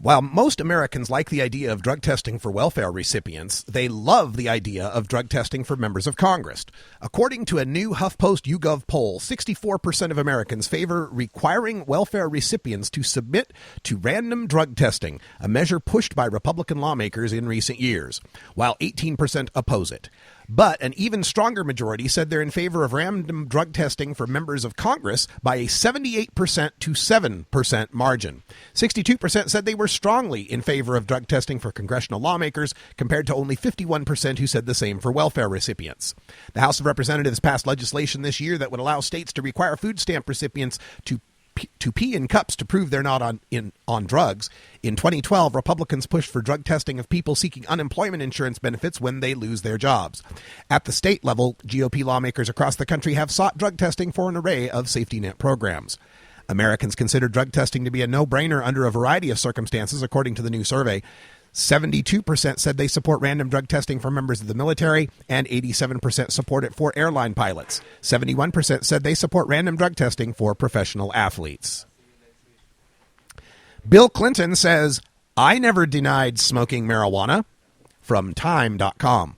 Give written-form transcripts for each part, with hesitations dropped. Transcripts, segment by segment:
While most Americans like the idea of drug testing for welfare recipients, they love the idea of drug testing for members of Congress. According to a new HuffPost YouGov poll, 64% of Americans favor requiring welfare recipients to submit to random drug testing, a measure pushed by Republican lawmakers in recent years, while 18% oppose it. But an even stronger majority said they're in favor of random drug testing for members of Congress by a 78% to 7% margin. 62% said they were strongly in favor of drug testing for congressional lawmakers, compared to only 51% who said the same for welfare recipients. The House of Representatives passed legislation this year that would allow states to require food stamp recipients to pee in cups to prove they're not on drugs. In 2012, Republicans pushed for drug testing of people seeking unemployment insurance benefits when they lose their jobs. At the state level, GOP lawmakers across the country have sought drug testing for an array of safety net programs. Americans consider drug testing to be a no-brainer under a variety of circumstances, according to the new survey. 72% said they support random drug testing for members of the military, and 87% support it for airline pilots. 71% said they support random drug testing for professional athletes. Bill Clinton says, "I never denied smoking marijuana," from Time.com.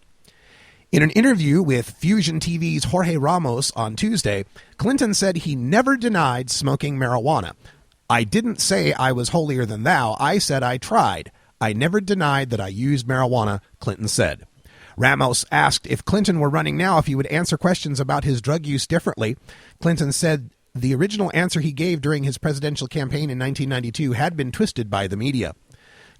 In an interview with Fusion TV's Jorge Ramos on Tuesday, Clinton said he never denied smoking marijuana. "I didn't say I was holier than thou. I said I tried. I never denied that I used marijuana," Clinton said. Ramos asked if Clinton were running now if he would answer questions about his drug use differently. Clinton said the original answer he gave during his presidential campaign in 1992 had been twisted by the media.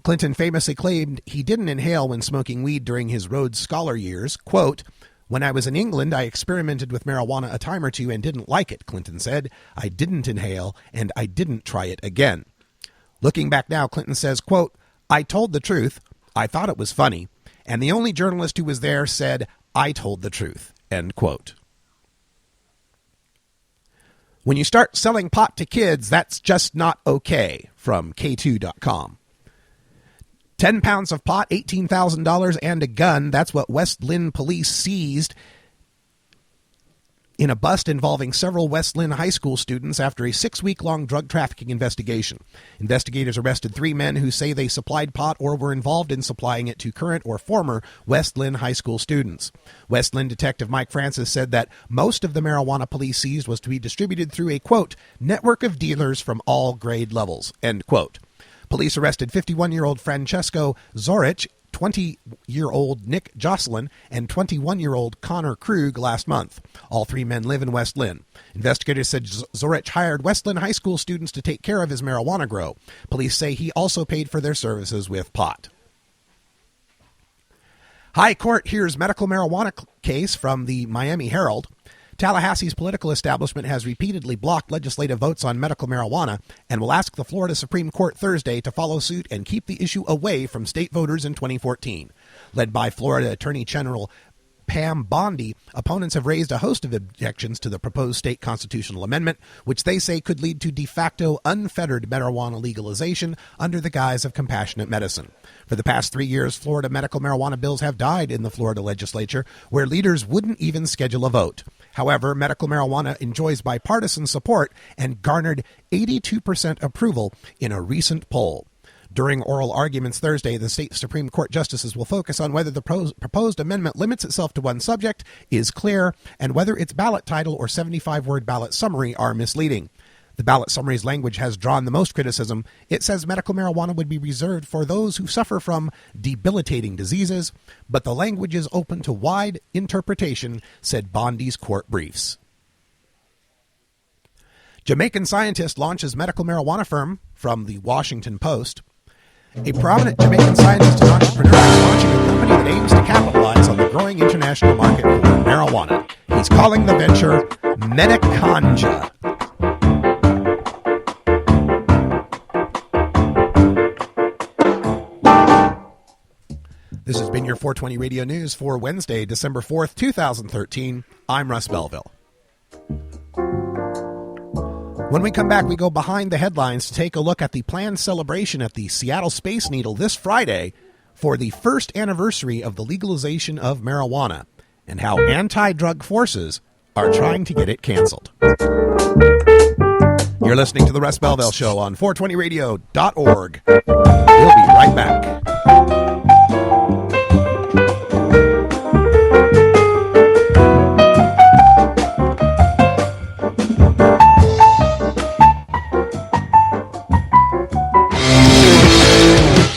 Clinton famously claimed he didn't inhale when smoking weed during his Rhodes Scholar years. Quote, "When I was in England, I experimented with marijuana a time or two and didn't like it," Clinton said. "I didn't inhale, and I didn't try it again." Looking back now, Clinton says, quote, "I told the truth. I thought it was funny. And the only journalist who was there said, I told the truth," end quote. "When you start selling pot to kids, that's just not okay," from K2.com. 10 pounds of pot, $18,000, and a gun. That's what West Lynn police seized in a bust involving several West Lynn high school students after a 6-week-long drug trafficking investigation. Investigators arrested 3 men who say they supplied pot or were involved in supplying it to current or former West Lynn high school students. West Lynn detective Mike Francis said that most of the marijuana police seized was to be distributed through a, quote, "network of dealers from all grade levels," end quote. Police arrested 51-year-old Francesco Zorich, 20-year-old Nick Jocelyn, and 21-year-old Connor Krug last month. All 3 men live in West Lynn. Investigators said Zorich hired West Lynn high school students to take care of his marijuana grow. Police say he also paid for their services with pot. High Court hears medical marijuana case from the Miami Herald. Tallahassee's political establishment has repeatedly blocked legislative votes on medical marijuana and will ask the Florida Supreme Court Thursday to follow suit and keep the issue away from state voters in 2014. Led by Florida Attorney General Pam Bondi, opponents have raised a host of objections to the proposed state constitutional amendment, which they say could lead to de facto unfettered marijuana legalization under the guise of compassionate medicine. For the past 3 years, Florida medical marijuana bills have died in the Florida legislature, where leaders wouldn't even schedule a vote. However, medical marijuana enjoys bipartisan support and garnered 82% approval in a recent poll. During oral arguments Thursday, the state Supreme Court justices will focus on whether the proposed amendment limits itself to one subject, is clear, and whether its ballot title or 75-word ballot summary are misleading. The ballot summary's language has drawn the most criticism. It says medical marijuana would be reserved for those who suffer from debilitating diseases, but the language is open to wide interpretation, said Bondi's court briefs. Jamaican scientist launches medical marijuana firm, from the Washington Post. A prominent Jamaican scientist and entrepreneur is launching a company that aims to capitalize on the growing international market for marijuana. He's calling the venture Medicanja. This has been your 420 Radio News for Wednesday, December 4th, 2013. I'm Russ Belville. When we come back, we go behind the headlines to take a look at the planned celebration at the Seattle Space Needle this Friday for the first anniversary of the legalization of marijuana and how anti-drug forces are trying to get it canceled. You're listening to The Russ Belville Show on 420radio.org. right back.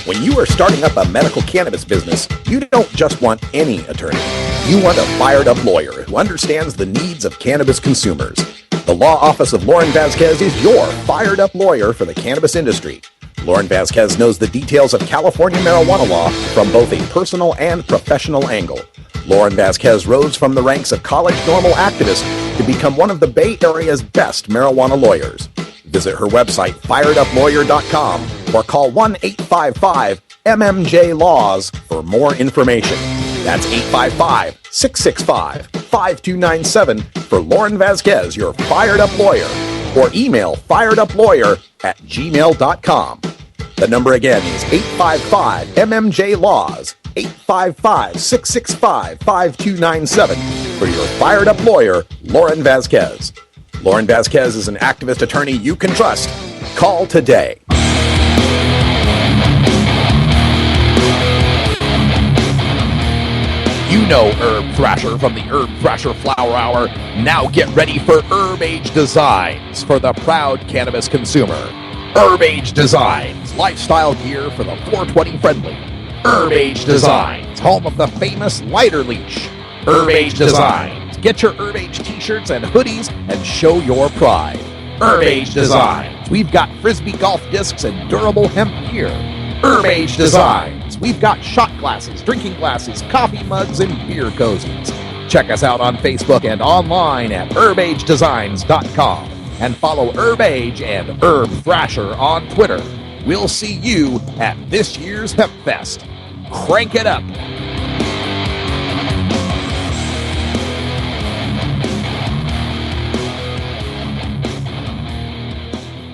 When you are starting up a medical cannabis business, you don't just want any attorney. You want a fired-up lawyer who understands the needs of cannabis consumers. The Law Office of Lauren Vasquez is your fired-up lawyer for the cannabis industry. Lauren Vasquez knows the details of California marijuana law from both a personal and professional angle. Lauren Vasquez rose from the ranks of college normal activists to become one of the Bay Area's best marijuana lawyers. Visit her website, fireduplawyer.com, or call 1-855-MMJ-LAWS for more information. That's 855-665-5297 for Lauren Vasquez, your fired-up lawyer, or email fireduplawyer@gmail.com. The number again is 855-MMJ-LAWS, 855-665-5297 for your fired-up lawyer, Lauren Vasquez. Lauren Vasquez is an activist attorney you can trust. Call today. You know Herb Thrasher from the Herb Thrasher Flower Hour. Now get ready for Herb Age Designs for the proud cannabis consumer. Herb Age Designs, lifestyle gear for the 420 friendly. Herb Age Designs, home of the famous lighter leash. Herb Age Designs. Get your Herb Age t-shirts and hoodies and show your pride. Herb Age Designs. We've got Frisbee golf discs and durable hemp gear. Herb Age Designs. We've got shot glasses, drinking glasses, coffee mugs, and beer cozies. Check us out on Facebook and online at herbagedesigns.com. And follow Herb Age and Herb Thrasher on Twitter. We'll see you at this year's Hemp Fest. Crank it up.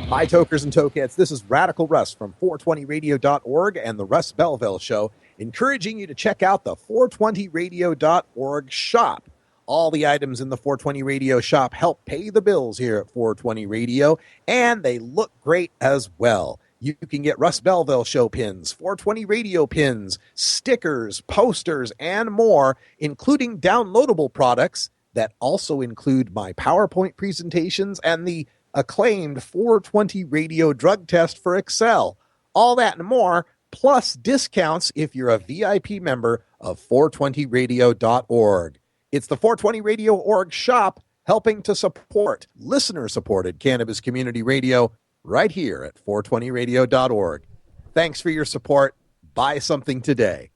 Hi, tokers and tokeheads. This is Radical Russ from 420radio.org and the Russ Belville Show, encouraging you to check out the 420radio.org shop. All the items in the 420 Radio shop help pay the bills here at 420 Radio, and they look great as well. You can get Russ Belville Show pins, 420 Radio pins, stickers, posters, and more, including downloadable products that also include my PowerPoint presentations and the acclaimed 420 Radio drug test for Excel. All that and more, plus discounts if you're a VIP member of 420radio.org. It's the 420 Radio.org shop helping to support listener-supported cannabis community radio right here at 420radio.org. Thanks for your support. Buy something today.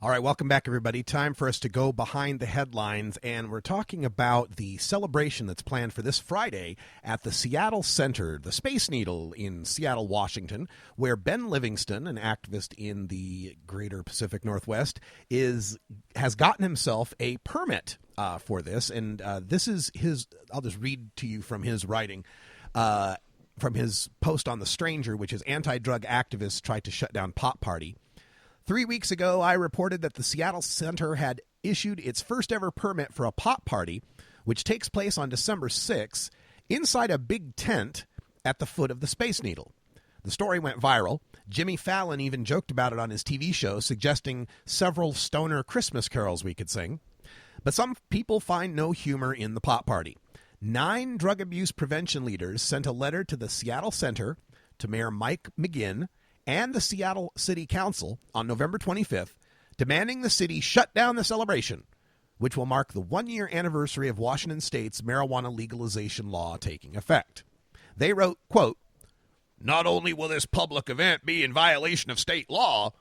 All right, welcome back, everybody. Time for us to go behind the headlines, and we're talking about the celebration that's planned for this Friday at the Seattle Center, the Space Needle in Seattle, Washington, where Ben Livingston, an activist in the greater Pacific Northwest, has gotten himself a permit for this, and this is his. I'll just read to you from his writing. From his post on The Stranger, which is anti-drug activists tried to shut down pot party. 3 weeks ago, I reported that the Seattle Center had issued its first ever permit for a pot party, which takes place on December 6th, inside a big tent at the foot of the Space Needle. The story went viral. Jimmy Fallon even joked about it on his TV show, suggesting several stoner Christmas carols we could sing. But some people find no humor in the pot party. 9 drug abuse prevention leaders sent a letter to the Seattle Center, to Mayor Mike McGinn, and the Seattle City Council on November 25th, demanding the city shut down the celebration, which will mark the 1-year anniversary of Washington State's marijuana legalization law taking effect. They wrote, quote, "Not only will this public event be in violation of state law,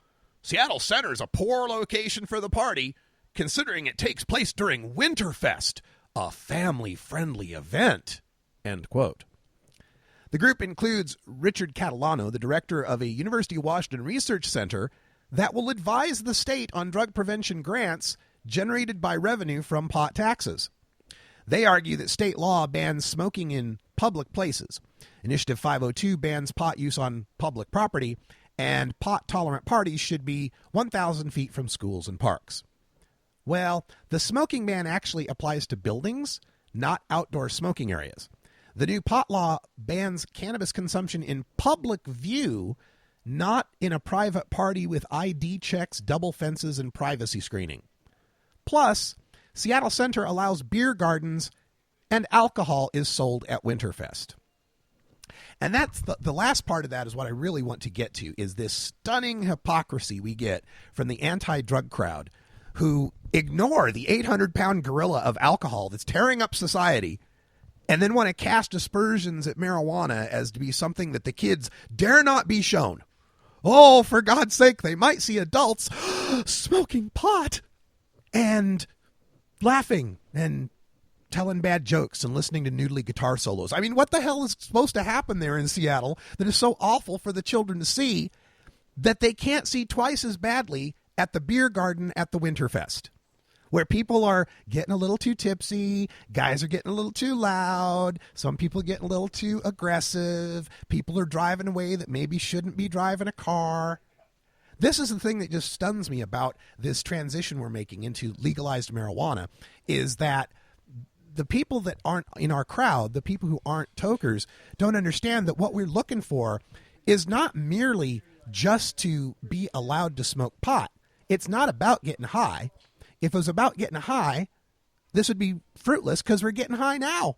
Seattle Center is a poor location for the party, considering it takes place during Winterfest, a family-friendly event," end quote. The group includes Richard Catalano, the director of a University of Washington research center that will advise the state on drug prevention grants generated by revenue from pot taxes. They argue that state law bans smoking in public places. Initiative 502 bans pot use on public property, and pot-tolerant parties should be 1,000 feet from schools and parks. Well, the smoking ban actually applies to buildings, not outdoor smoking areas. The new pot law bans cannabis consumption in public view, not in a private party with ID checks, double fences, and privacy screening. Plus, Seattle Center allows beer gardens and alcohol is sold at Winterfest. And that's the last part of that is what I really want to get to, is this stunning hypocrisy we get from the anti-drug crowd who ignore the 800-pound gorilla of alcohol that's tearing up society and then want to cast aspersions at marijuana as to be something that the kids dare not be shown. Oh, for God's sake, they might see adults smoking pot and laughing and telling bad jokes and listening to noodly guitar solos. I mean, what the hell is supposed to happen there in Seattle that is so awful for the children to see that they can't see twice as badly at the beer garden at the Winterfest, where people are getting a little too tipsy, guys are getting a little too loud, some people getting a little too aggressive, people are driving away that maybe shouldn't be driving a car. This is the thing that just stuns me about this transition we're making into legalized marijuana, is that the people that aren't in our crowd, the people who aren't tokers, don't understand that what we're looking for is not merely just to be allowed to smoke pot. It's not about getting high. If it was about getting high, this would be fruitless because we're getting high now.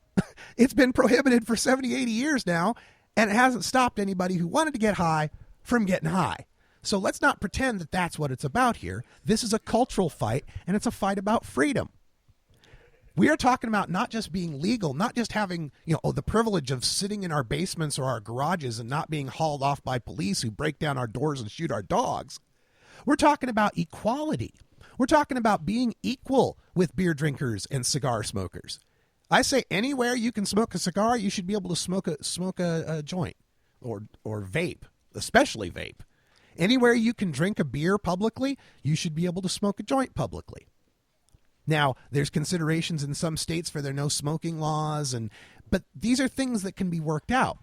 It's been prohibited for 70, 80 years now, and it hasn't stopped anybody who wanted to get high from getting high. So let's not pretend that that's what it's about here. This is a cultural fight, and it's a fight about freedom. We are talking about not just being legal, not just having, the privilege of sitting in our basements or our garages and not being hauled off by police who break down our doors and shoot our dogs. We're talking about equality. We're talking about being equal with beer drinkers and cigar smokers. I say anywhere you can smoke a cigar, you should be able to smoke a joint or vape, especially vape. Anywhere you can drink a beer publicly, you should be able to smoke a joint publicly. Now, there's considerations in some states for their no smoking laws, but these are things that can be worked out.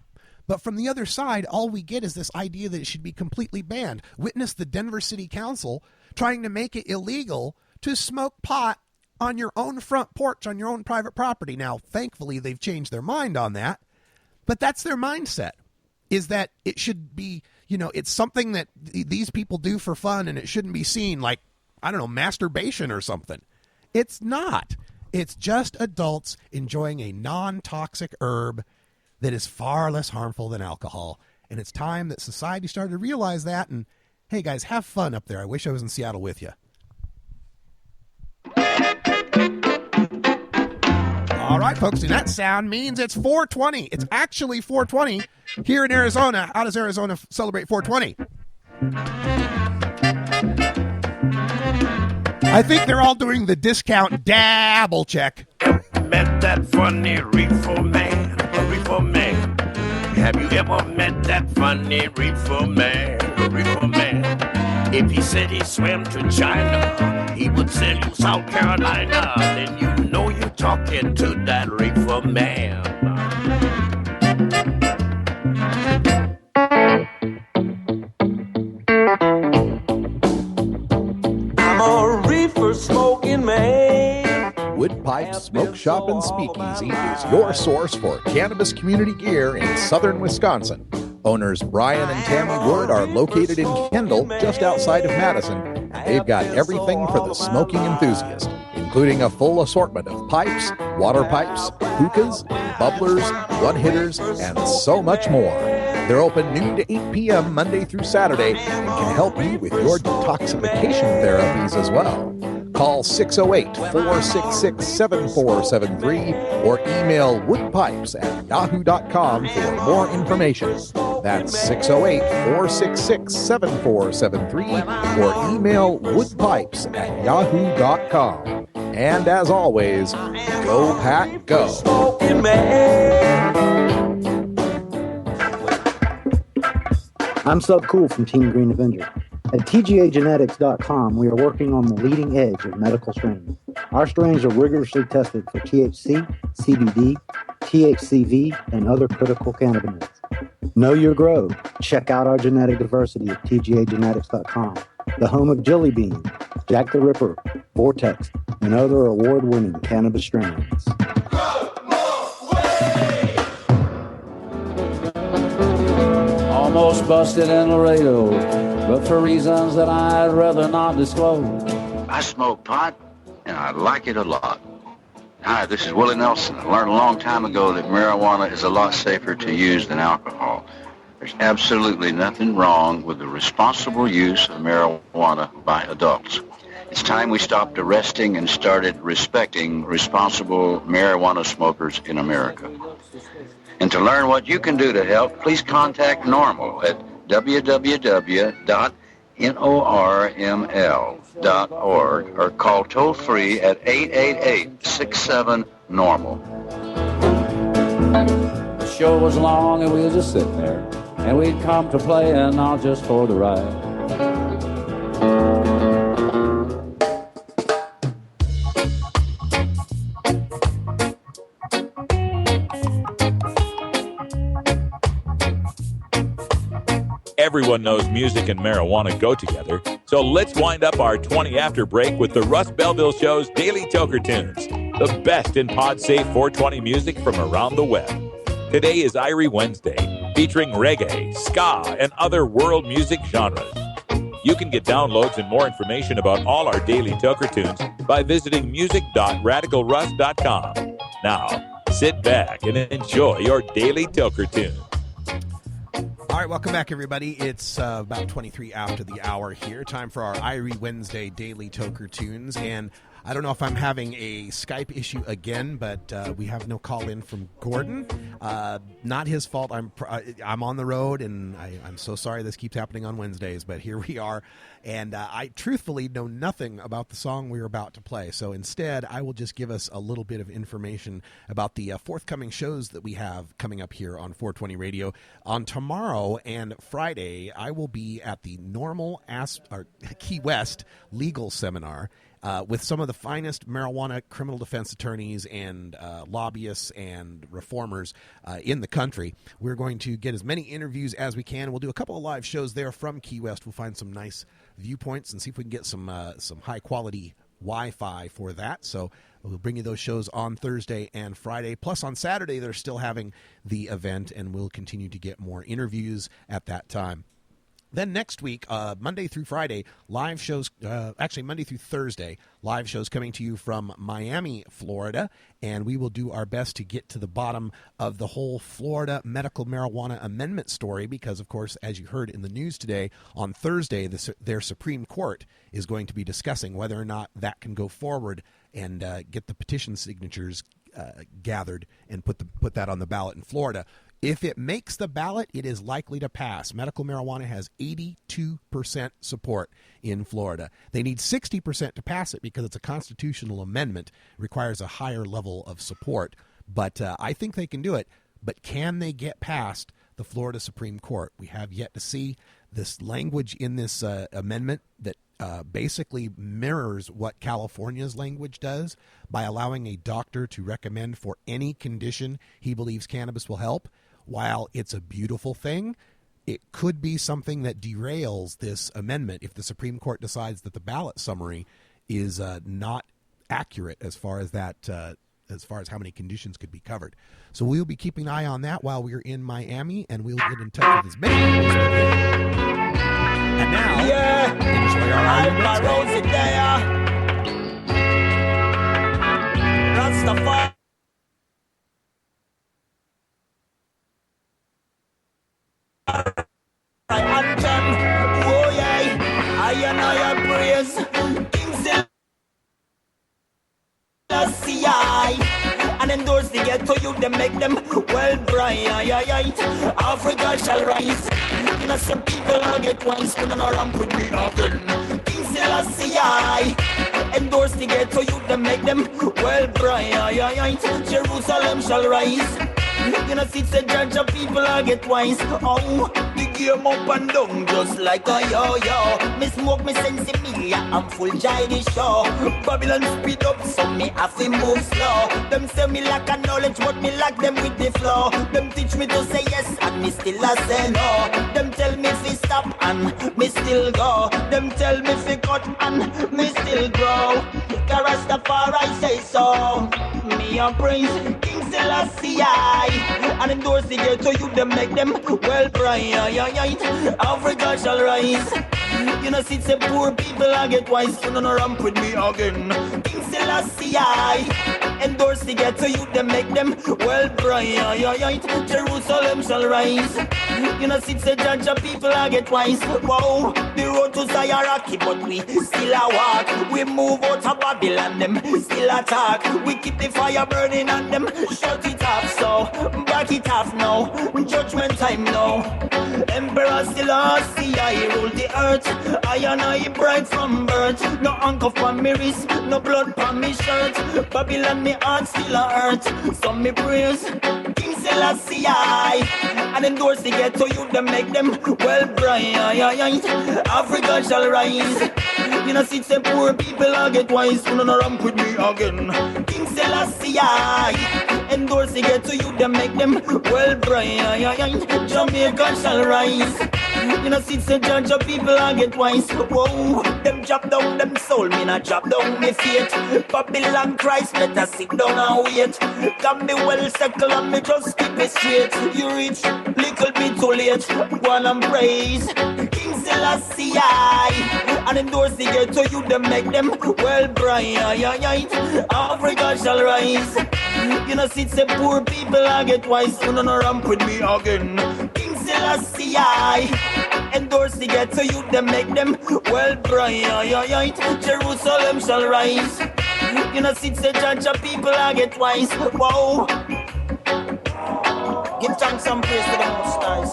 But from the other side, all we get is this idea that it should be completely banned. Witness the Denver City Council trying to make it illegal to smoke pot on your own front porch, on your own private property. Now, thankfully, they've changed their mind on that, but that's their mindset, is that it should be, it's something that these people do for fun and it shouldn't be seen like, masturbation or something. It's not. It's just adults enjoying a non-toxic herb that is far less harmful than alcohol. And it's time that society started to realize that. And hey, guys, have fun up there. I wish I was in Seattle with you. All right, folks, and that sound means it's 420. It's actually 420 here in Arizona. How does Arizona celebrate 420? I think they're all doing the discount dabble check. Met that funny reefer man, Have you ever met that funny reefer man, If he said he swam to China, he would sell you South Carolina. Then you know you're talking to that reefer man. I'm a reefer smoking man. Wood Pipe Smoke Shop and Speakeasy is your source for cannabis community gear in southern Wisconsin. Owners Brian and Tammy Wood are located in Kendall, just outside of Madison, and they've got everything for the smoking enthusiast, including a full assortment of pipes, water pipes, hookahs, bubblers, one-hitters, and so much more. They're open noon to 8 p.m. Monday through Saturday and can help you with your detoxification therapies as well. Call 608-466-7473 or email woodpipes@yahoo.com for more information. That's 608-466-7473 or email woodpipes@yahoo.com. And as always, go pack go. Smoking man. I'm Sub Cool from Team Green Avenger. At TGAgenetics.com, we are working on the leading edge of medical strains. Our strains are rigorously tested for THC, CBD, THCV, and other critical cannabinoids. Know your grow. Check out our genetic diversity at TGAgenetics.com, the home of Jelly Bean, Jack the Ripper, Vortex, and other award-winning cannabis strains. almost busted in Laredo, but for reasons that I'd rather not disclose. I smoke pot, and I like it a lot. Hi, this is Willie Nelson. I learned a long time ago that marijuana is a lot safer to use than alcohol. There's absolutely nothing wrong with the responsible use of marijuana by adults. It's time we stopped arresting and started respecting responsible marijuana smokers in America. And to learn what you can do to help, please contact NORML at www.norml.org or call toll-free at 888-67-NORMAL. The show was long and we were just sitting there, and we'd come to play and not just for the ride. Everyone knows music and marijuana go together, so let's wind up our 20 after break with the Russ Belville Show's Daily Toker Tunes, the best in pod-safe 420 music from around the web. Today is Irie Wednesday, featuring reggae, ska, and other world music genres. You can get downloads and more information about all our Daily Toker Tunes by visiting music.radicalruss.com. Now, sit back and enjoy your Daily Toker Tune. All right, welcome back, everybody. It's about 23 after the hour here. Time for our Irie Wednesday Daily Toker Tunes. And I don't know if I'm having a Skype issue again, but we have no call in from Gordon. Not his fault. I'm on the road, and I'm so sorry this keeps happening on Wednesdays, but here we are. And I truthfully know nothing about the song we're about to play. So instead, I will just give us a little bit of information about the forthcoming shows that we have coming up here on 420 Radio. On tomorrow and Friday, I will be at the Key West Legal Seminar with some of the finest marijuana criminal defense attorneys and lobbyists and reformers in the country. We're going to get as many interviews as we can. We'll do a couple of live shows there from Key West. We'll find some nice viewpoints and see if we can get some high-quality Wi-Fi for that. So we'll bring you those shows on Thursday and Friday. Plus, on Saturday, they're still having the event, and we'll continue to get more interviews at that time. Then next week, Monday through Friday, live shows, Monday through Thursday, live shows coming to you from Miami, Florida, and we will do our best to get to the bottom of the whole Florida medical marijuana amendment story because, of course, as you heard in the news today, on Thursday, their Supreme Court is going to be discussing whether or not that can go forward and get the petition signatures gathered and put that on the ballot in Florida. If it makes the ballot, it is likely to pass. Medical marijuana has 82% support in Florida. They need 60% to pass it because it's a constitutional amendment. It requires a higher level of support. But I think they can do it. But can they get past the Florida Supreme Court? We have yet to see. This language in this amendment that basically mirrors what California's language does by allowing a doctor to recommend for any condition he believes cannabis will help. While it's a beautiful thing, it could be something that derails this amendment if the Supreme Court decides that the ballot summary is not accurate as far as that, as far as how many conditions could be covered. So we'll be keeping an eye on that while we're in Miami, and we'll get in touch with as many people as we can. And now, enjoy our Rastafari. Anthem, oh yeah, I praise King Selassie, and endorse the ghetto youth, they make them well bright. Africa shall rise, and some people will get one spinning around with me again. King Selassie, endorse the ghetto youth, they make them well bright. Jerusalem shall rise. You know, see the judge of people I get wise. Oh, the game up and down just like a yo-yo. Me smoke me sense me, I'm full jai the show. Babylon speed up, so me have to move slow. Them say me lack a knowledge, but me lack them with the flow. Them teach me to say yes, and me still a say no. Them tell me fi stop, and me still go. Them tell me fi cut, and me still grow. The Rastafari say so. Me a praise King Selassie, and endorse the ghetto youth, them make them well bright. Africa shall rise. You know, see some poor people I get wise. You know, no ramp with me again. King Selassie, endorse the ghetto youth, them make them well bright. Jerusalem shall rise. You know, see the judge of people I get wise. Wow, the road to Zion rocky, but we still a walk. We move out of Babylon, them still attack. We keep the fire burning on them. Shut it off, so back it off now. Judgment time now. Emperor Selassie, I rule the earth. I and I bright from birth. No anchor for me wrist, no blood for me shirt. Babylon, me heart still a hurt. So me praise King Selassie, and endorse the ghetto youth, them make them well bright. Africa shall rise. You know, see some poor people I get wise. You know, no ramp with me again. King Selassie, endorse the ghetto youth, them make them well bright. Jamaica shall rise. You know, see the judge of people I get wise. Whoa, them drop down them soul, me not drop down me faith. Babylon Christ, better sit down and wait. Got me well settled and me just keep it straight. You reach little bit too late. Go on and praise King Selassie, and endorse the ghetto youth, them make them well bright. Africa shall rise. You know, see the poor people I get wise. You know, no ramp with me again. King Selassie, endorse the ghetto youth, them make them well bright. Jerusalem shall rise. You know, see the judge of people I get wise. Wow. Give thanks and praise to the Most High.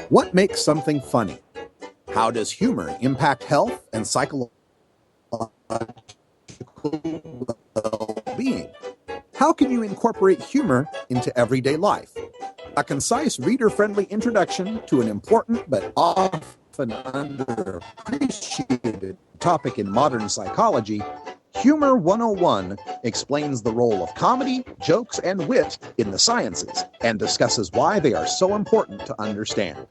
What makes something funny? How does humor impact health and psychological well-being? How can you incorporate humor into everyday life? A concise, reader-friendly introduction to an important but often underappreciated topic in modern psychology, Humor 101 explains the role of comedy, jokes, and wit in the sciences and discusses why they are so important to understand.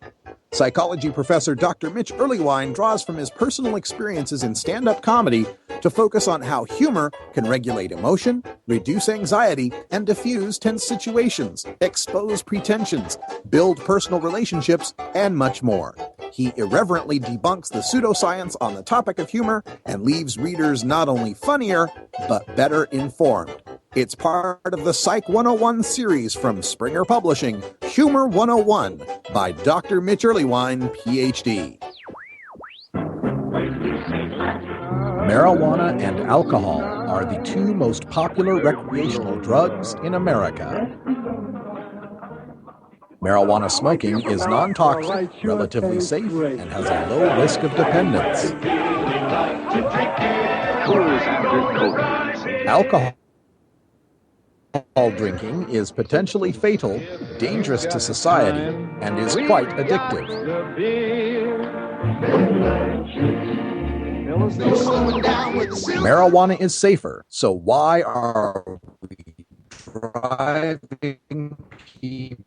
Psychology professor Dr. Mitch Earlywine draws from his personal experiences in stand-up comedy to focus on how humor can regulate emotion, reduce anxiety, and diffuse tense situations, expose pretensions, build personal relationships, and much more. He irreverently debunks the pseudoscience on the topic of humor and leaves readers not only funnier, but better informed. It's part of the Psych 101 series from Springer Publishing, Humor 101 by Dr. Mitch Earlywine, Ph.D. Marijuana and alcohol are the two most popular recreational drugs in America. Marijuana smoking is non-toxic, relatively safe, and has a low risk of dependence. Alcohol drinking is potentially fatal, dangerous to society, and is quite addictive. Marijuana is safer, so why are we driving people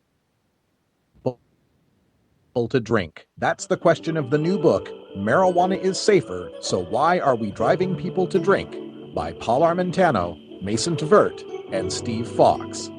to drink? That's the question of the new book, Marijuana is Safer, So Why Are We Driving People to Drink? By Paul Armentano, Mason Tvert, and Steve Fox.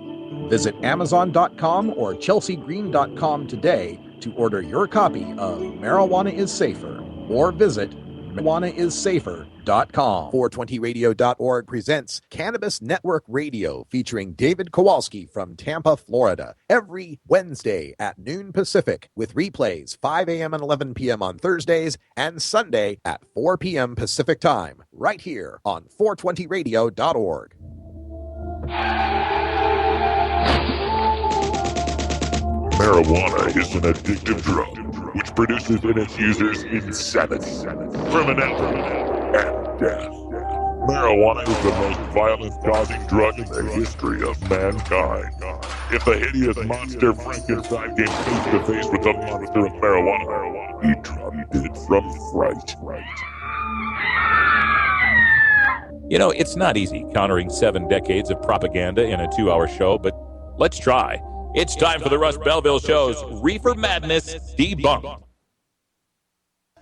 Visit Amazon.com or ChelseaGreen.com today to order your copy of Marijuana is Safer, or visit marijuanaissafer.com. 420radio.org presents Cannabis Network Radio, featuring David Kowalski from Tampa, Florida, every Wednesday at noon Pacific, with replays 5 a.m. and 11 p.m. on Thursdays and Sunday at 4 p.m. Pacific Time, right here on 420radio.org. Marijuana is an addictive drug which produces in its users insanity, criminality, and death. Marijuana is the most violence-causing drug in the history of mankind. If the hideous monster Frankenstein came face-to-face with the monster of marijuana, he dropped dead from fright. You know, it's not easy countering 7 decades of propaganda in a 2-hour show, but let's try. It's time for the Russ Belville Show's Reefer Madness Debunked.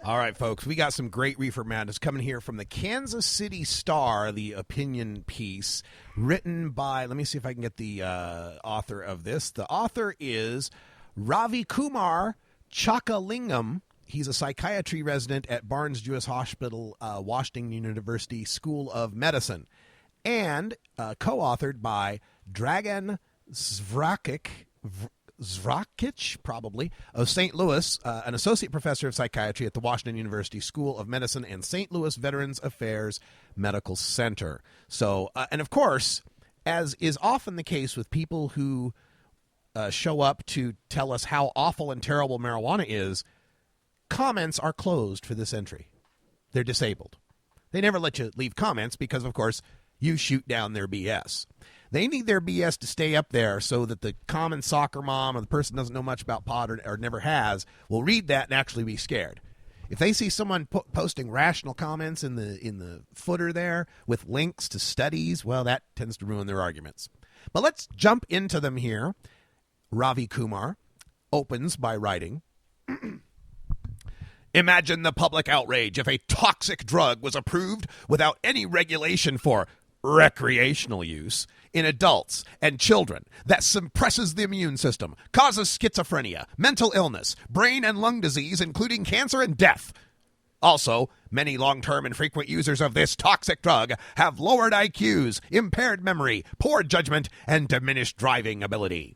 All right, folks, we got some great Reefer Madness coming here from the Kansas City Star, the opinion piece written by, let me see if I can get the author of this. The author is Ravi Kumar Chakalingam. He's a psychiatry resident at Barnes Jewish Hospital, Washington University School of Medicine, and co-authored by Dragan Zvrakic, probably, of St. Louis, an associate professor of psychiatry at the Washington University School of Medicine and St. Louis Veterans Affairs Medical Center. So, and of course, as is often the case with people who show up to tell us how awful and terrible marijuana is, comments are closed for this entry. They're disabled. They never let you leave comments because, of course, you shoot down their BS. They need their BS to stay up there so that the common soccer mom or the person doesn't know much about pot or never has will read that and actually be scared. If they see someone posting rational comments in the footer there with links to studies, well, that tends to ruin their arguments. But let's jump into them here. Ravi Kumar opens by writing, imagine the public outrage if a toxic drug was approved without any regulation for recreational use in adults and children that suppresses the immune system, causes schizophrenia, mental illness, brain and lung disease, including cancer and death. Also, many long-term and frequent users of this toxic drug have lowered IQs, impaired memory, poor judgment, and diminished driving ability.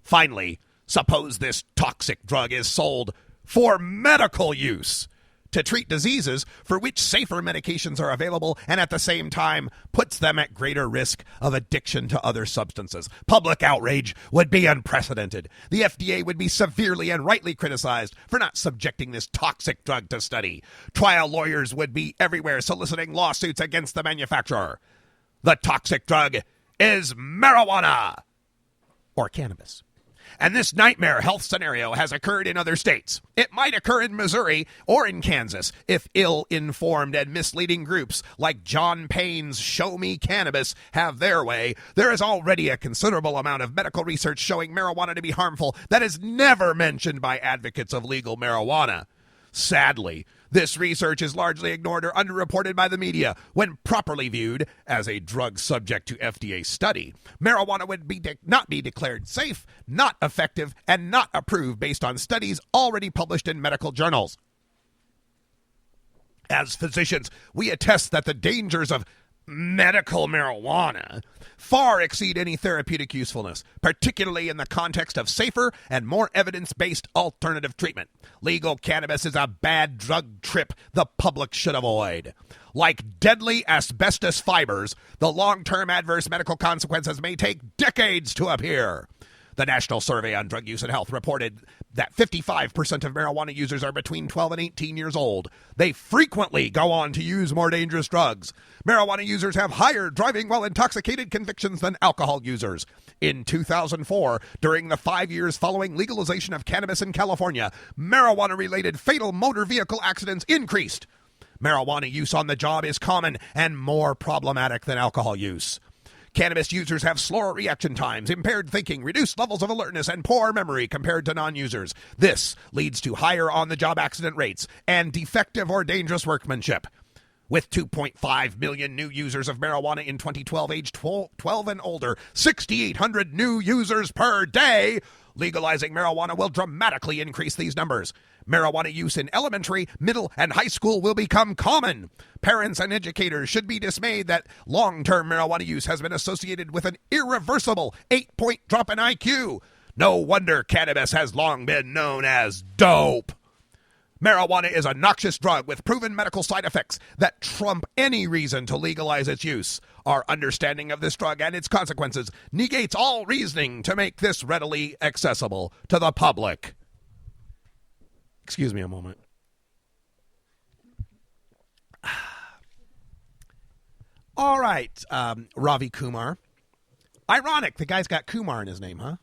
Finally, suppose this toxic drug is sold for medical use to treat diseases for which safer medications are available and at the same time puts them at greater risk of addiction to other substances. Public outrage would be unprecedented. The FDA would be severely and rightly criticized for not subjecting this toxic drug to study. Trial lawyers would be everywhere soliciting lawsuits against the manufacturer. The toxic drug is marijuana or cannabis. And this nightmare health scenario has occurred in other states. It might occur in Missouri or in Kansas if ill-informed and misleading groups like John Payne's Show Me Cannabis have their way. There is already a considerable amount of medical research showing marijuana to be harmful that is never mentioned by advocates of legal marijuana. Sadly, this research is largely ignored or underreported by the media. When properly viewed as a drug subject to FDA study, marijuana would not be declared safe, not effective, and not approved based on studies already published in medical journals. As physicians, we attest that the dangers of medical marijuana far exceed any therapeutic usefulness, particularly in the context of safer and more evidence-based alternative treatment. Legal cannabis is a bad drug trip the public should avoid. Like deadly asbestos fibers, the long-term adverse medical consequences may take decades to appear. The National Survey on Drug Use and Health reported that 55% of marijuana users are between 12 and 18 years old. They frequently go on to use more dangerous drugs. Marijuana users have higher driving while intoxicated convictions than alcohol users. In 2004, during the 5 years following legalization of cannabis in California, marijuana-related fatal motor vehicle accidents increased. Marijuana use on the job is common and more problematic than alcohol use. Cannabis users have slower reaction times, impaired thinking, reduced levels of alertness, and poor memory compared to non-users. This leads to higher on-the-job accident rates and defective or dangerous workmanship. With 2.5 million new users of marijuana in 2012, age 12 and older, 6,800 new users per day, legalizing marijuana will dramatically increase these numbers. Marijuana use in elementary, middle, and high school will become common. Parents and educators should be dismayed that long-term marijuana use has been associated with an irreversible 8-point drop in IQ. No wonder cannabis has long been known as dope. Marijuana is a noxious drug with proven medical side effects that trump any reason to legalize its use. Our understanding of this drug and its consequences negates all reasoning to make this readily accessible to the public. Excuse me a moment. All right, Ravi Kumar. Ironic, the guy's got Kumar in his name, huh?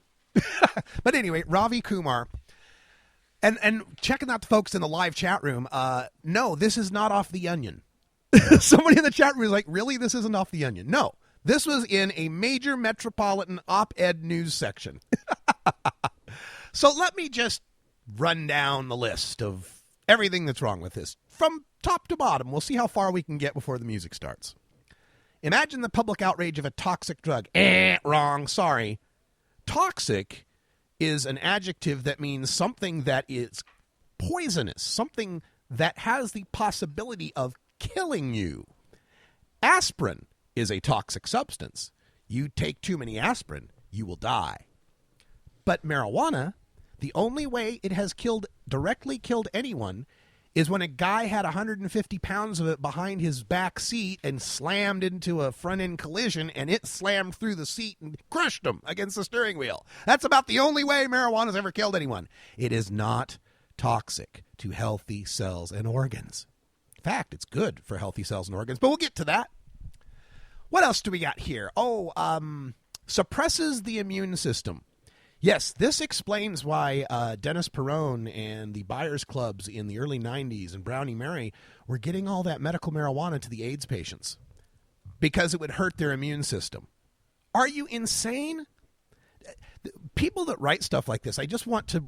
But anyway, Ravi Kumar. And checking out the folks in the live chat room, no, this is not off the onion. Somebody in the chat room was like, really? This isn't off the Onion. No, this was in a major metropolitan op-ed news section. So let me just run down the list of everything that's wrong with this from top to bottom. We'll see how far we can get before the music starts. Imagine the public outrage of a toxic drug. Wrong. Sorry. Toxic is an adjective that means something that is poisonous, something that has the possibility of killing you. Aspirin is a toxic substance. You take too many aspirin, you will die. But marijuana, the only way it has directly killed anyone is when a guy had 150 pounds of it behind his back seat and slammed into a front-end collision, and it slammed through the seat and crushed him against the steering wheel. That's about the only way marijuana's ever killed anyone. It is not toxic to healthy cells and organs. In fact, it's good for healthy cells and organs, but we'll get to that. What else do we got here? Suppresses the immune system. Yes, this explains why Dennis Perrone and the Buyers Clubs in the early 90s and Brownie Mary were getting all that medical marijuana to the AIDS patients because it would hurt their immune system. Are you insane? People that write stuff like this, I just want to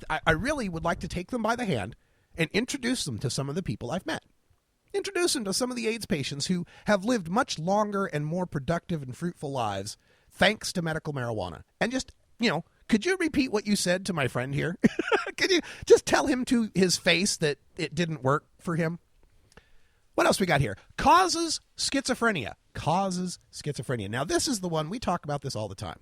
I really would like to take them by the hand and introduce them to some of the people I've met. Introduce them to some of the AIDS patients who have lived much longer and more productive and fruitful lives thanks to medical marijuana. And just, could you repeat what you said to my friend here? Could you just tell him to his face that it didn't work for him? What else we got here? Causes schizophrenia. Causes schizophrenia. Now, this is the one, we talk about this all the time.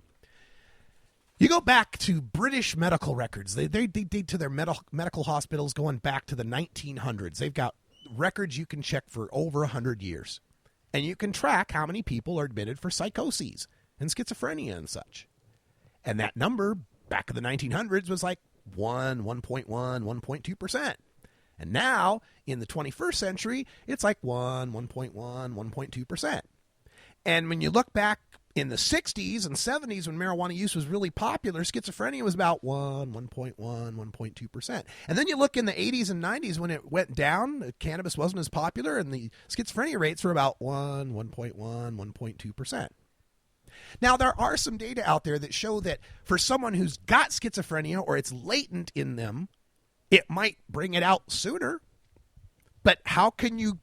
You go back to British medical records. They dig to their medical hospitals going back to the 1900s. They've got records you can check for over 100 years. And you can track how many people are admitted for psychoses and schizophrenia and such. And that number back in the 1900s was like 1.1, 1.2%. And now, in the 21st century, it's like 1.1, 1.2%. And when you look back in the 60s and 70s when marijuana use was really popular, schizophrenia was about 1.1, 1.2%. And then you look in the 80s and 90s when it went down, cannabis wasn't as popular, and the schizophrenia rates were about 1.1, 1.2%. Now, there are some data out there that show that for someone who's got schizophrenia or it's latent in them, it might bring it out sooner. But how can you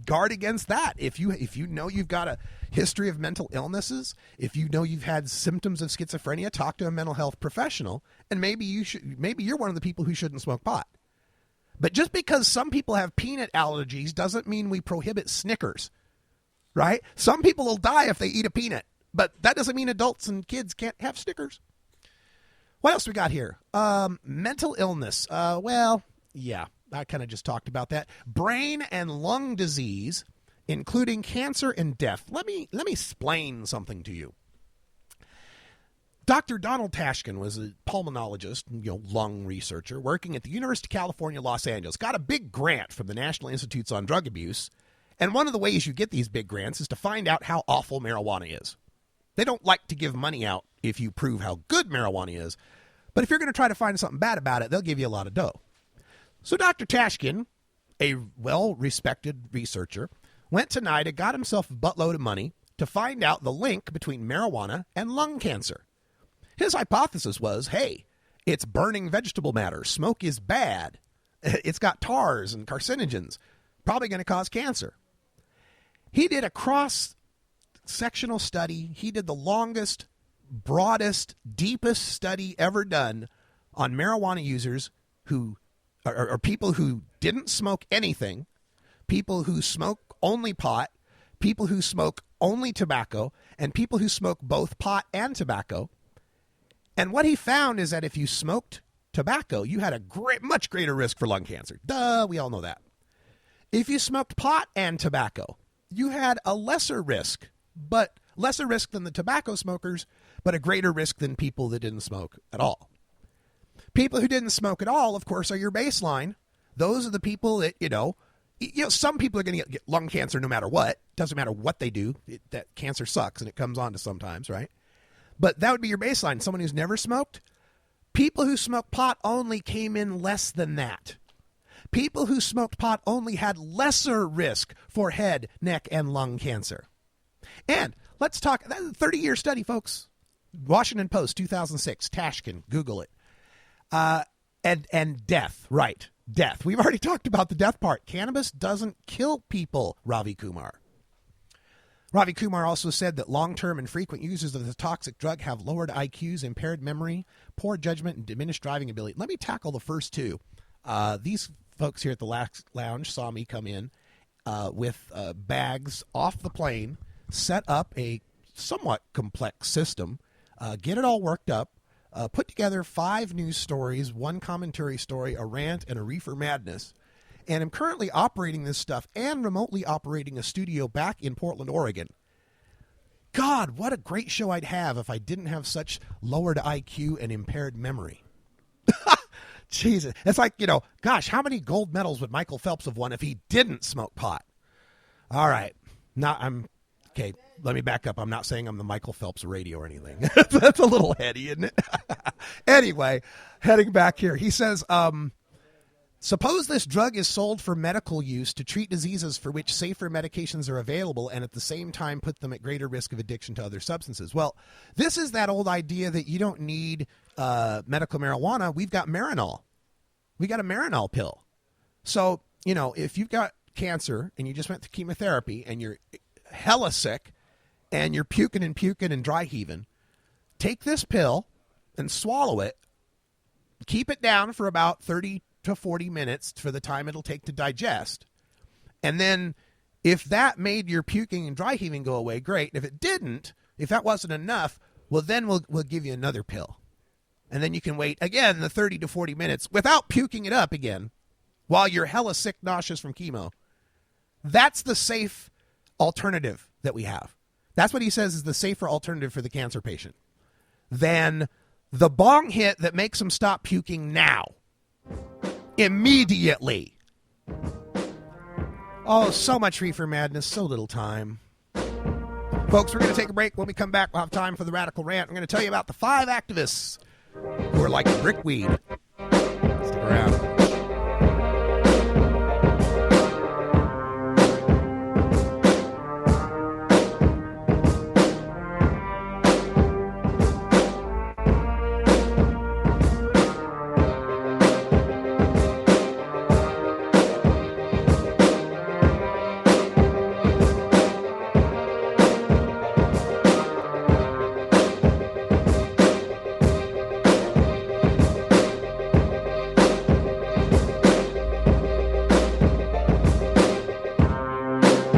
guard against that? If you know you've got a history of mental illnesses, if you know you've had symptoms of schizophrenia, talk to a mental health professional, and maybe you're one of the people who shouldn't smoke pot. But just because some people have peanut allergies doesn't mean we prohibit Snickers, right? Some people will die if they eat a peanut, but that doesn't mean adults and kids can't have Snickers. What else we got here? Mental illness. I kind of just talked about that. Brain and lung disease, including cancer and death. Let me explain something to you. Dr. Donald Tashkin was a pulmonologist, lung researcher, working at the University of California, Los Angeles. Got a big grant from the National Institutes on Drug Abuse. And one of the ways you get these big grants is to find out how awful marijuana is. They don't like to give money out if you prove how good marijuana is. But if you're going to try to find something bad about it, they'll give you a lot of dough. So Dr. Tashkin, a well-respected researcher, went to NIDA, got himself a buttload of money to find out the link between marijuana and lung cancer. His hypothesis was, hey, it's burning vegetable matter. Smoke is bad. It's got tars and carcinogens. Probably going to cause cancer. He did a cross-sectional study. He did the longest, broadest, deepest study ever done on marijuana users who are people who didn't smoke anything, people who smoke only pot, people who smoke only tobacco, and people who smoke both pot and tobacco. And what he found is that if you smoked tobacco, you had a much greater risk for lung cancer. Duh, we all know that. If you smoked pot and tobacco, you had a lesser risk than the tobacco smokers, but a greater risk than people that didn't smoke at all. People who didn't smoke at all, of course, are your baseline. Those are the people that, some people are going to get lung cancer no matter what. Doesn't matter what they do. That cancer sucks and it comes on to sometimes, right? But that would be your baseline. Someone who's never smoked. People who smoke pot only came in less than that. People who smoked pot only had lesser risk for head, neck, and lung cancer. And let's talk, that's a 30-year study, folks. Washington Post, 2006, Tashkin, Google it. And death, right, death. We've already talked about the death part. Cannabis doesn't kill people, Ravi Kumar. Ravi Kumar also said that long-term and frequent users of the toxic drug have lowered IQs, impaired memory, poor judgment, and diminished driving ability. Let me tackle the first two. These folks here at the Lax Lounge saw me come in with bags off the plane, set up a somewhat complex system, get it all worked up, put together 5 news stories, 1 commentary story, a rant, and a reefer madness. And I'm currently operating this stuff and remotely operating a studio back in Portland, Oregon. God, what a great show I'd have if I didn't have such lowered IQ and impaired memory. Jesus. It's like, gosh, how many gold medals would Michael Phelps have won if he didn't smoke pot? All right. Okay, let me back up. I'm not saying I'm the Michael Phelps of radio or anything. That's a little heady, isn't it? Anyway, heading back here. He says, suppose this drug is sold for medical use to treat diseases for which safer medications are available and at the same time put them at greater risk of addiction to other substances. Well, this is that old idea that you don't need medical marijuana. We've got Marinol. We got a Marinol pill. So, if you've got cancer and you just went through chemotherapy and you're hella sick and you're puking and dry heaving, take this pill and swallow it. Keep it down for about 30 to 40 minutes for the time it'll take to digest. And then if that made your puking and dry heaving go away, great. If it didn't, if that wasn't enough, well, then we'll give you another pill. And then you can wait, again, the 30 to 40 minutes without puking it up again while you're hella sick, nauseous from chemo. That's the safe alternative that we have. That's what he says is the safer alternative for the cancer patient than the bong hit that makes them stop puking now. Immediately. Oh, so much reefer madness, so little time. Folks, we're going to take a break. When we come back, we'll have time for the radical rant. I'm going to tell you about the 5 activists who are like brickweed. Stick around.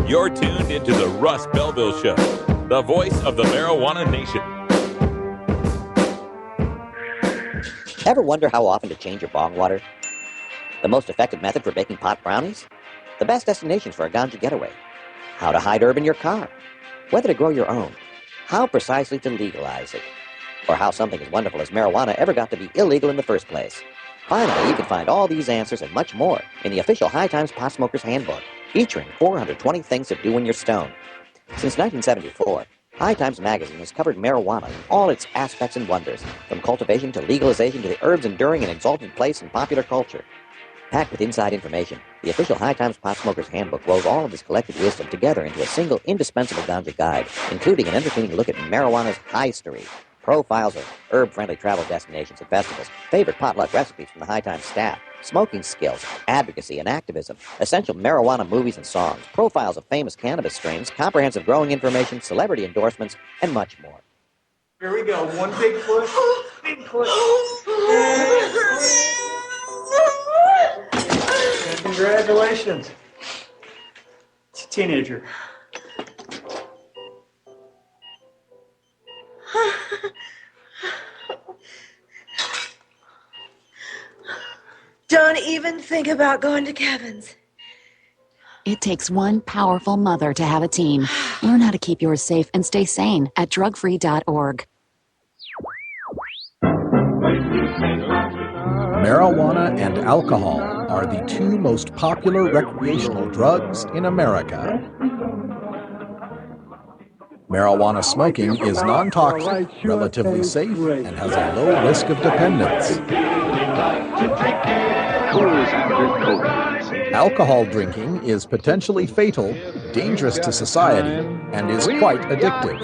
You're tuned into the Russ Belville Show, the voice of the marijuana nation. Ever wonder how often to change your bong water? The most effective method for baking pot brownies? The best destinations for a ganja getaway? How to hide herb in your car? Whether to grow your own? How precisely to legalize it? Or how something as wonderful as marijuana ever got to be illegal in the first place? Finally, you can find all these answers and much more in the official High Times Pot Smoker's Handbook, featuring 420 things to do when you're stoned. Since 1974, High Times magazine has covered marijuana in all its aspects and wonders, from cultivation to legalization to the herb's enduring and exalted place in popular culture. Packed with inside information, the official High Times Pot Smoker's Handbook wove all of this collected wisdom together into a single indispensable ganja guide, including an entertaining look at marijuana's history, profiles of herb-friendly travel destinations and festivals, favorite potluck recipes from the High Times staff, smoking skills, advocacy and activism, essential marijuana movies and songs, profiles of famous cannabis strains, comprehensive growing information, celebrity endorsements, and much more. Here we go. One big push. Big push. And congratulations. It's a teenager. Don't even think about going to Kevin's. It takes one powerful mother to have a teen. Learn how to keep yours safe and stay sane at drugfree.org. Marijuana and alcohol are the 2 most popular recreational drugs in America. Marijuana smoking is non-toxic, relatively safe, and has a low risk of dependence. coatings. Alcohol drinking is potentially fatal, dangerous to society, and is quite addictive.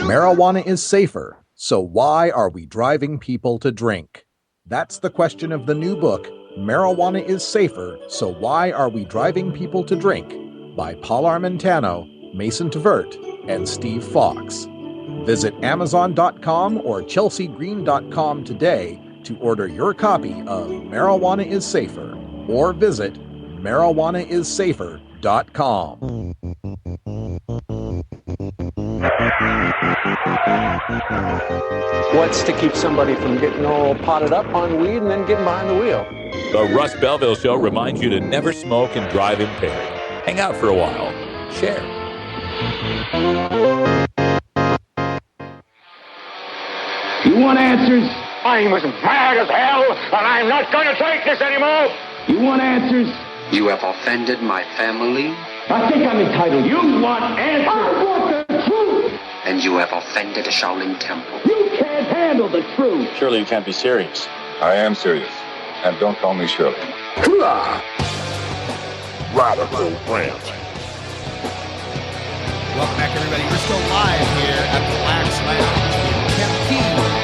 Marijuana is safer, so why are we driving people to drink? That's the question of the new book, Marijuana is Safer, So Why Are We Driving People to Drink? By Paul Armentano, Mason Tvert, and Steve Fox. Visit Amazon.com or ChelseaGreen.com today to order your copy of Marijuana is Safer, or visit MarijuanaIsSafer.com. What's to keep somebody from getting all potted up on weed and then getting behind the wheel? The Russ Belville Show reminds you to never smoke and drive impaired. Hang out for a while. Share. You want answers? I'm as mad as hell, and I'm not going to take this anymore. You want answers? You have offended my family. I think I'm entitled. You want answers? I want the truth. And you have offended the Shaolin Temple. You can't handle the truth. Surely you can't be serious. I am serious. And don't call me Shirley. Radical Rant. Welcome back, everybody. We're still live here at the Lax Lounge in Tempe, Arizona.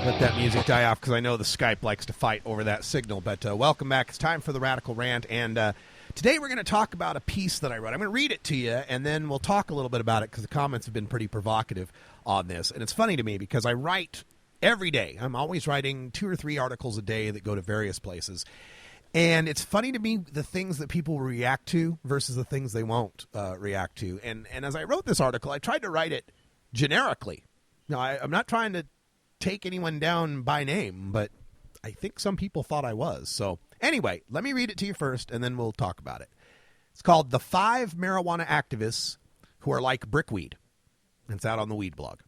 Let that music die off because I know the Skype likes to fight over that signal. But welcome back. It's time for the Radical Rant. And today we're going to talk about a piece that I wrote. I'm going to read it to you, and then we'll talk a little bit about it because the comments have been pretty provocative on this. And it's funny to me because I write every day. I'm always writing 2 or 3 articles a day that go to various places. And it's funny to me the things that people react to versus the things they won't react to. And as I wrote this article, I tried to write it generically. Now, I'm not trying to take anyone down by name, but I think some people thought I was. So anyway, let me read it to you first, and then we'll talk about it. It's called The 5 Marijuana Activists Who Are Like Brickweed. It's out on the Weed blog.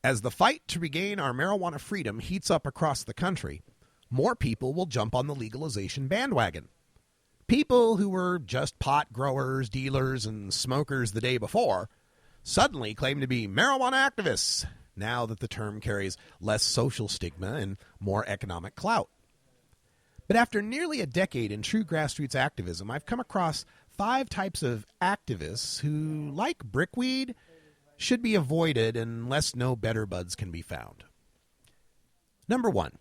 As the fight to regain our marijuana freedom heats up across the country, more people will jump on the legalization bandwagon. People who were just pot growers, dealers, and smokers the day before suddenly claim to be marijuana activists, now that the term carries less social stigma and more economic clout. But after nearly a decade in true grassroots activism, I've come across 5 types of activists who, like brickweed, should be avoided unless no better buds can be found. Number 1.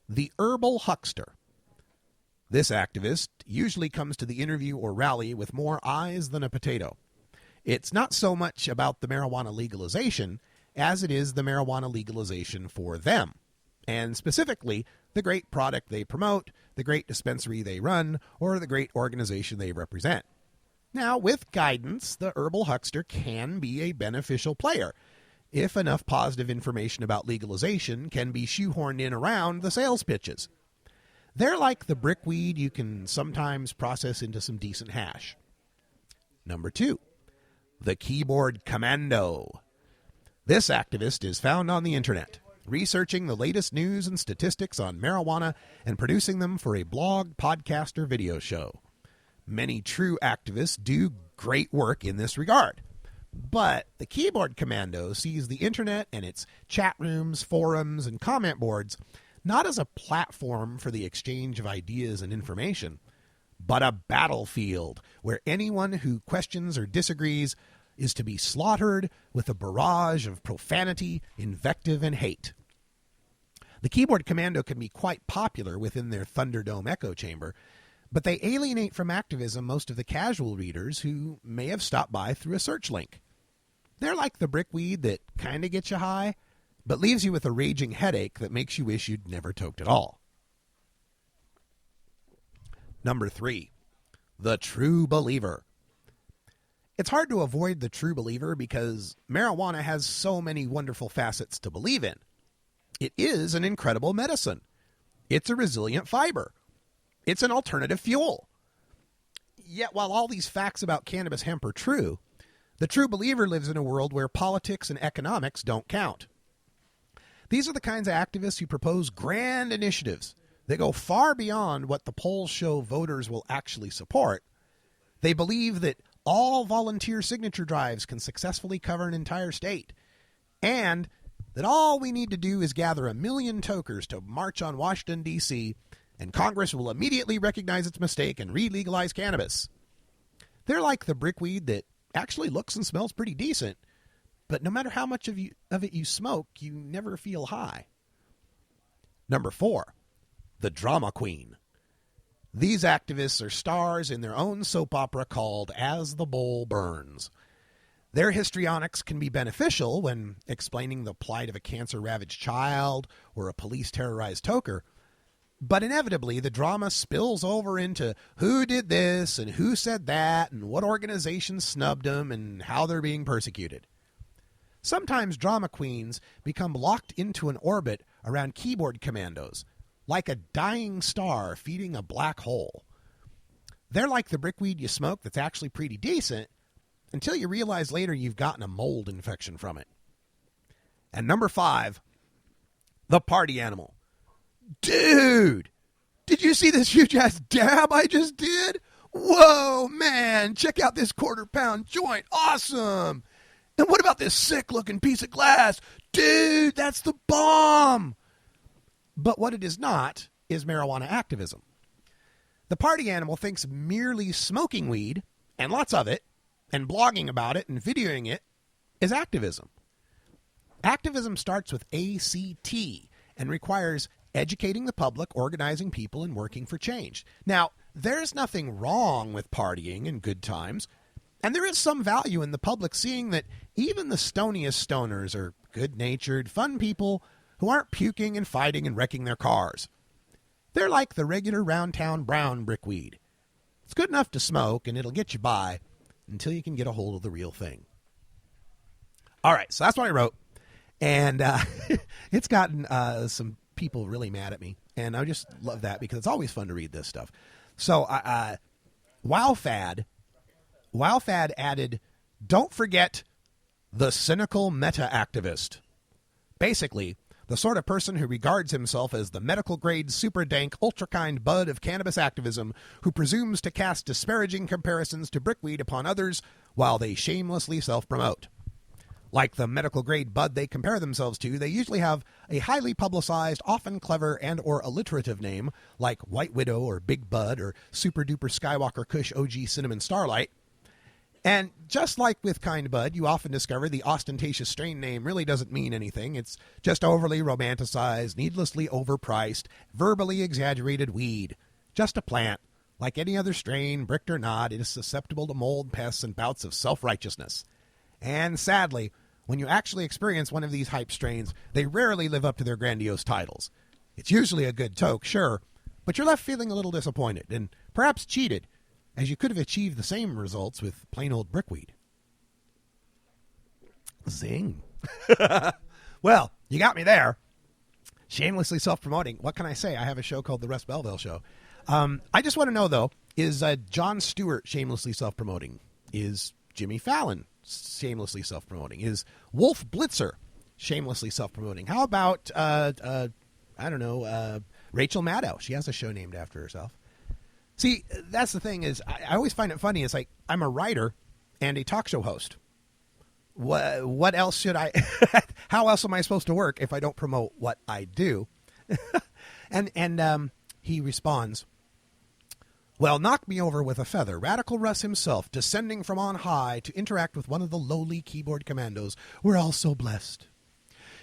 The herbal huckster. This activist usually comes to the interview or rally with more eyes than a potato. It's not so much about the marijuana legalization as it is the marijuana legalization for them, and specifically the great product they promote, the great dispensary they run, or the great organization they represent. Now, with guidance, the herbal huckster can be a beneficial player if enough positive information about legalization can be shoehorned in around the sales pitches. They're like the brickweed you can sometimes process into some decent hash. Number 2, the keyboard commando. This activist is found on the internet, researching the latest news and statistics on marijuana and producing them for a blog, podcast, or video show. Many true activists do great work in this regard. But the keyboard commando sees the internet and its chat rooms, forums, and comment boards not as a platform for the exchange of ideas and information, but a battlefield where anyone who questions or disagrees is to be slaughtered with a barrage of profanity, invective, and hate. The keyboard commando can be quite popular within their Thunderdome echo chamber, but they alienate from activism most of the casual readers who may have stopped by through a search link. They're like the brickweed that kind of gets you high, but leaves you with a raging headache that makes you wish you'd never toked at all. Number 3, the true believer. It's hard to avoid the true believer because marijuana has so many wonderful facets to believe in. It is an incredible medicine. It's a resilient fiber. It's an alternative fuel. Yet while all these facts about cannabis hemp are true, the true believer lives in a world where politics and economics don't count. These are the kinds of activists who propose grand initiatives that go far beyond what the polls show voters will actually support. They believe that all volunteer signature drives can successfully cover an entire state, and that all we need to do is gather 1 million tokers to march on Washington, D.C., and Congress will immediately recognize its mistake and re-legalize cannabis. They're like the brickweed that actually looks and smells pretty decent, but no matter how much of it you smoke, you never feel high. Number 4, the drama queen. These activists are stars in their own soap opera called As the Bowl Burns. Their histrionics can be beneficial when explaining the plight of a cancer-ravaged child or a police-terrorized toker, but inevitably the drama spills over into who did this and who said that and what organization snubbed them and how they're being persecuted. Sometimes drama queens become locked into an orbit around keyboard commandos, like a dying star feeding a black hole. They're like the brickweed you smoke that's actually pretty decent until you realize later you've gotten a mold infection from it. And number 5, the party animal. Dude, did you see this huge-ass dab I just did? Whoa, man, check out this 1/4-pound joint. Awesome. And what about this sick-looking piece of glass? Dude, that's the bomb. But what it is not is marijuana activism. The party animal thinks merely smoking weed, and lots of it, and blogging about it and videoing it is activism. Activism starts with ACT and requires educating the public, organizing people, and working for change. Now, there's nothing wrong with partying and good times, and there is some value in the public seeing that even the stoniest stoners are good-natured, fun people who aren't puking and fighting and wrecking their cars. They're like the regular round-town brown brickweed. It's good enough to smoke, and it'll get you by until you can get a hold of the real thing. All right, so that's what I wrote, and it's gotten some people really mad at me, and I just love that because it's always fun to read this stuff. So WowFad added, don't forget the cynical meta-activist. Basically, the sort of person who regards himself as the medical-grade, super-dank, ultra-kind bud of cannabis activism who presumes to cast disparaging comparisons to brickweed upon others while they shamelessly self-promote. Like the medical-grade bud they compare themselves to, they usually have a highly publicized, often clever and or alliterative name like White Widow or Big Bud or Super-Duper Skywalker Kush OG Cinnamon Starlight. And just like with Kind Bud, you often discover the ostentatious strain name really doesn't mean anything. It's just overly romanticized, needlessly overpriced, verbally exaggerated weed. Just a plant. Like any other strain, bricked or not, it is susceptible to mold, pests, and bouts of self-righteousness. And sadly, when you actually experience one of these hype strains, they rarely live up to their grandiose titles. It's usually a good toke, sure, but you're left feeling a little disappointed and perhaps cheated, as you could have achieved the same results with plain old brickweed. Zing. Well, you got me there. Shamelessly self-promoting. What can I say? I have a show called The Russ Belville Show. I just want to know, though, is Jon Stewart shamelessly self-promoting? Is Jimmy Fallon shamelessly self-promoting? Is Wolf Blitzer shamelessly self-promoting? How about, Rachel Maddow? She has a show named after herself. See, that's the thing is, I always find it funny. It's like, I'm a writer and a talk show host. What else should I, how else am I supposed to work if I don't promote what I do? and he responds, well, knock me over with a feather. Radical Russ himself, descending from on high to interact with one of the lowly keyboard commandos. We're all so blessed.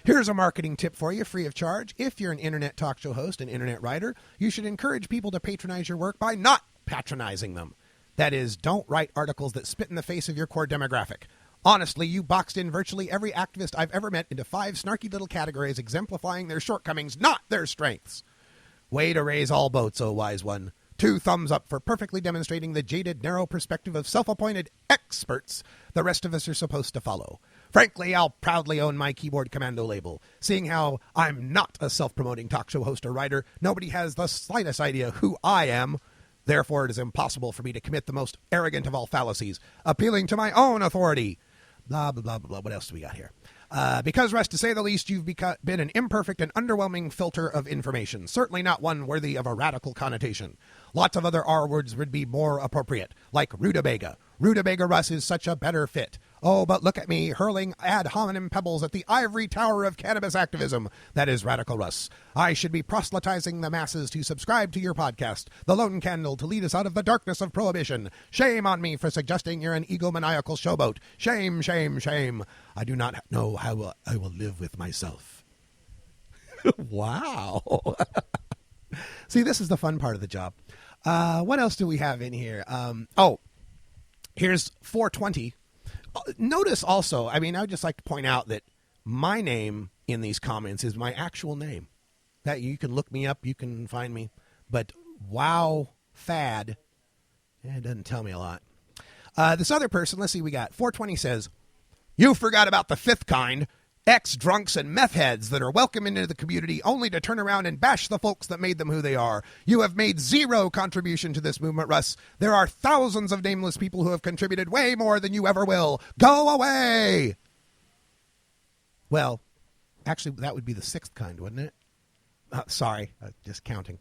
Here's a marketing tip for you, free of charge. If you're an internet talk show host and internet writer, you should encourage people to patronize your work by not patronizing them. That is, don't write articles that spit in the face of your core demographic. Honestly, you boxed in virtually every activist I've ever met into 5 snarky little categories exemplifying their shortcomings, not their strengths. Way to raise all boats, oh wise one. 2 thumbs up for perfectly demonstrating the jaded, narrow perspective of self-appointed experts the rest of us are supposed to follow. Frankly, I'll proudly own my keyboard commando label. Seeing how I'm not a self-promoting talk show host or writer, nobody has the slightest idea who I am. Therefore, it is impossible for me to commit the most arrogant of all fallacies, appealing to my own authority. Blah, blah, blah, blah, blah. What else do we got here? Because, Russ, to say the least, you've been an imperfect and underwhelming filter of information. Certainly not one worthy of a radical connotation. Lots of other R words would be more appropriate, like rutabaga, Rutabaga Russ is such a better fit. Oh, but look at me hurling ad hominem pebbles at the ivory tower of cannabis activism. That is Radical Russ. I should be proselytizing the masses to subscribe to your podcast, The Lone Candle, to lead us out of the darkness of prohibition. Shame on me for suggesting you're an egomaniacal showboat. Shame, shame, shame. I do not know how I will live with myself. Wow. See, this is the fun part of the job. What else do we have in here? Here's 420. Notice also, I would just like to point out that my name in these comments is my actual name. That you can look me up, you can find me. But wow, fad, it doesn't tell me a lot. This other person, let's see, we got 420 says, you forgot about the fifth kind, ex-drunks and meth heads that are welcome into the community only to turn around and bash the folks that made them who they are. You have made zero contribution to this movement, Russ. There are thousands of nameless people who have contributed way more than you ever will. Go away! Well, actually, that would be the sixth kind, wouldn't it? Sorry, just counting.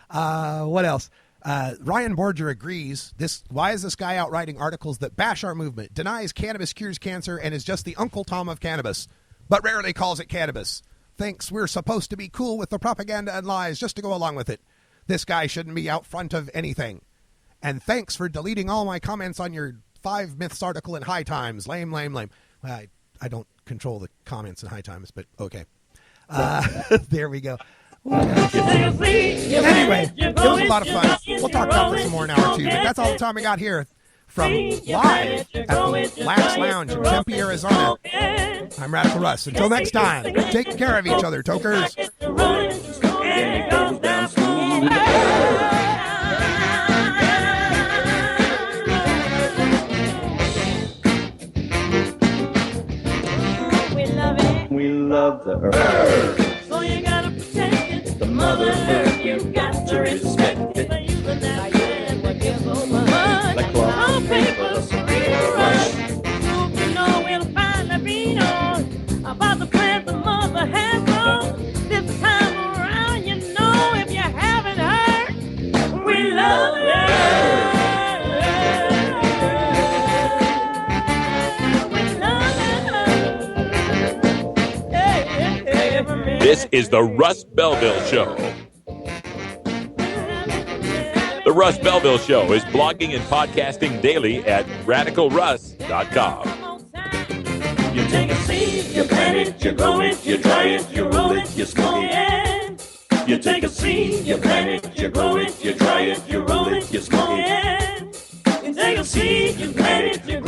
What else? Ryan Borger agrees. Why is this guy out writing articles that bash our movement, denies cannabis cures cancer, and is just the Uncle Tom of cannabis, but rarely calls it cannabis? Thinks we're supposed to be cool with the propaganda and lies just to go along with it. This guy shouldn't be out front of anything. And thanks for deleting all my comments on your 5 Myths article in High Times. Lame, lame, lame. Well, I don't control the comments in High Times, but okay. There we go. Anyway, it was a lot of fun. We'll talk about this some more in hour 2, but that's all the time we got here from live at the Lax Lounge in Tempe, Arizona. I'm Radical Russ. Until next time, take care of each other, tokers. We love the earth. So you gotta protect it. The mother earth, you got to respect it. Like cloth paper, you know we'll finally be on about the plans the mother has grown. This time around, you know, if you haven't heard, we love This is the Russ Belville Show. The Russ Belville Show is blogging and podcasting daily at radicalruss.com. You take a seed, you plant it, you grow it, you dry it, you roll it, you smoke it. You take a seed, you plant it, you grow it, you dry it, you roll it, you smoke it. You take a seed, you plant it, you